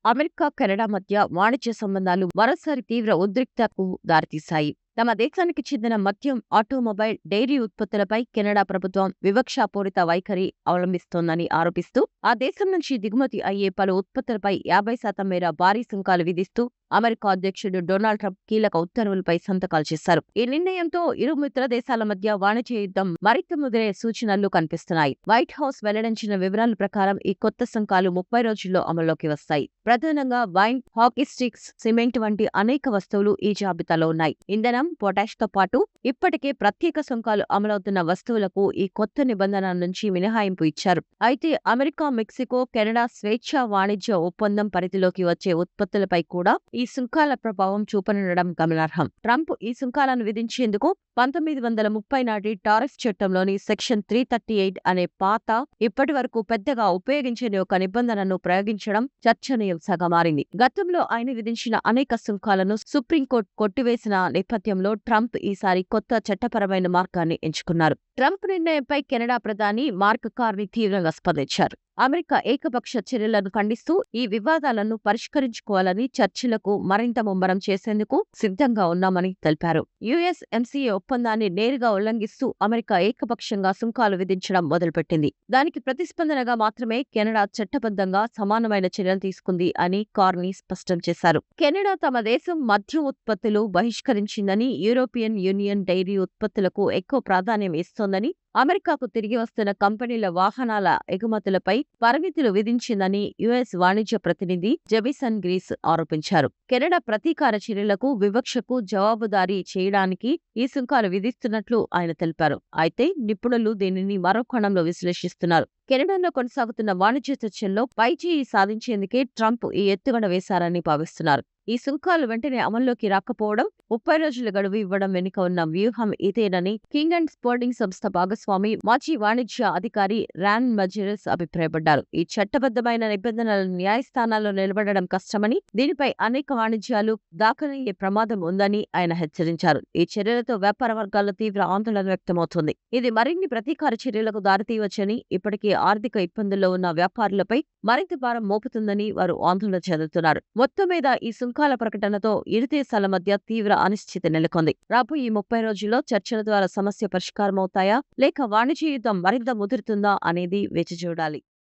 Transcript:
America, Canada మధ్య వాణిజ్య సంబంధాలు మరోసారి తీవ్ర ఉద్రిక్తతకు దారితీశాయి. తమ దేశానికి చెందిన మద్యం, ఆటోమొబైల్, డైరీ ఉత్పత్తులపై కెనడా ప్రభుత్వం వివక్షాపూరిత వైఖరి అవలంబిస్తోందని ఆరోపిస్తూ ఆ దేశం నుంచి దిగుమతి అయ్యే పలు ఉత్పత్తులపై 50% మేర భారీ సుంకాలు విధిస్తూ అమెరికా అధ్యక్షుడు డొనాల్డ్ ట్రంప్ కీలక ఉత్తర్వులపై సంతకాలు చేశారు. ఈ నిర్ణయంతో ఇరు మిత్ర దేశాల మధ్య వాణిజ్య యుద్ధం మరింత ముదిరే సూచనలు కనిపిస్తున్నాయి. వైట్ హౌస్ వెల్లడించిన వివరాల ప్రకారం ఈ కొత్త సుంకాలు 30 రోజుల్లో అమల్లోకి వస్తాయి. ప్రధానంగా వైన్, హాకీ స్టిక్స్, సిమెంట్ వంటి అనేక వస్తువులు ఈ జాబితాలో ఉన్నాయి. ఇంధనం, పొటాష్ తో పాటు ఇప్పటికే ప్రత్యేక సుంకాలు అమలవుతున్న వస్తువులకు ఈ కొత్త నిబంధన నుంచి మినహాయింపు ఇచ్చారు. అయితే అమెరికా, మెక్సికో, కెనడా స్వేచ్ఛా వాణిజ్య ఒప్పందం పరిధిలోకి వచ్చే ఉత్పత్తులపై కూడా ఈ సుంకాల ప్రభావం చూపనుండడం గమనార్హం. ట్రంప్ ఈ సుంకాలను విధించేందుకు 1930 నాటి టారిఫ్ చట్టంలోని సెక్షన్ 338 అనే పాత, ఇప్పటి వరకు పెద్దగా ఉపయోగించని ఒక నిబంధనను ప్రయోగించడం చర్చనీయాంశంగా మారింది. గతంలో ఆయన విధించిన అనేక సుంకాలను సుప్రీంకోర్టు కొట్టివేసిన నేపథ్యంలో ట్రంప్ ఈసారి కొత్త చట్టపరమైన మార్గాన్ని ఎంచుకున్నారు. ట్రంప్ నిర్ణయంపై కెనడా ప్రధాని మార్క్ కార్నీ తీవ్రంగా స్పందించారు. అమెరికా ఏకపక్ష చర్యలను ఖండిస్తూ ఈ వివాదాలను పరిష్కరించుకోవాలని చర్చలకు మరింత ముమ్మరం చేసేందుకు సిద్ధంగా ఉన్నామని తెలిపారు. యుఎస్ఎంసీఏ ఒప్పందాన్ని నేరుగా ఉల్లంఘిస్తూ అమెరికా ఏకపక్షంగా సుంకాలు విధించడం మొదలుపెట్టింది. దానికి ప్రతిస్పందనగా మాత్రమే కెనడా చట్టబద్ధంగా సమానమైన చర్యలు తీసుకుంది అని కార్నీ స్పష్టం చేశారు. కెనడా తమ దేశం మద్యం ఉత్పత్తులు బహిష్కరించిందని, యూరోపియన్ యూనియన్ డైరీ ఉత్పత్తులకు ఎక్కువ ప్రాధాన్యం ఇస్తోందని, అమెరికాకు తిరిగి వస్తున్న కంపెనీల వాహనాల ఎగుమతులపై పరిమితులు విధించిందని యుఎస్ వాణిజ్య ప్రతినిధి జెమిసన్ గ్రీస్ ఆరోపించారు. కెనడా ప్రతీకార చర్యలకు, వివక్షకు జవాబుదారీ చేయడానికి ఈ సుంకాలు విధిస్తున్నట్లు ఆయన తెలిపారు. అయితే నిపుణులు దీనిని మరో కోణంలో విశ్లేషిస్తున్నారు. కెనడాలో కొనసాగుతున్న వాణిజ్య చర్చల్లో పైచేయి సాధించేందుకే ట్రంప్ ఈ ఎత్తుగడ వేశారని భావిస్తున్నారు. ఈ సుంకాలు వెంటనే అమల్లోకి రాకపోవడం, 30 రోజుల గడువు ఇవ్వడం వెనుక ఉన్న వ్యూహం ఇదేనని కింగ్ అండ్ స్పోర్టింగ్ సంస్థ భాగస్వామి, మాజీ వాణిజ్య అధికారి రాన్ మజెరెస్ అభిప్రాయపడ్డారు. ఈ చట్టబద్ధమైన నిబంధనలు న్యాయస్థానాల్లో నిలబడడం కష్టమని, దీనిపై అనేక వాణిజ్యాలు దాఖలయ్యే ప్రమాదం ఉందని ఆయన హెచ్చరించారు. ఈ చర్యలతో వ్యాపార వర్గాల్లో తీవ్ర ఆందోళన వ్యక్తమవుతోంది. ఇది మరిన్ని ప్రతీకార చర్యలకు దారితీయవచ్చని, ఇప్పటికే ఆర్థిక ఇబ్బందుల్లో ఉన్న వ్యాపారులపై మరింత భారం మోపుతుందని వారు ఆందోళన చెందుతున్నారు. మొత్తం మీద ఈ సుంకాల ప్రకటనతో ఇరు దేశాల మధ్య తీవ్ర అనిశ్చితి నెలకొంది. రాబోయే 30 రోజుల్లో చర్చల ద్వారా సమస్య పరిష్కారమవుతాయా లేక వాణిజ్య యుద్ధం మరింత ముదురుతుందా అనేది వేచి చూడాలి.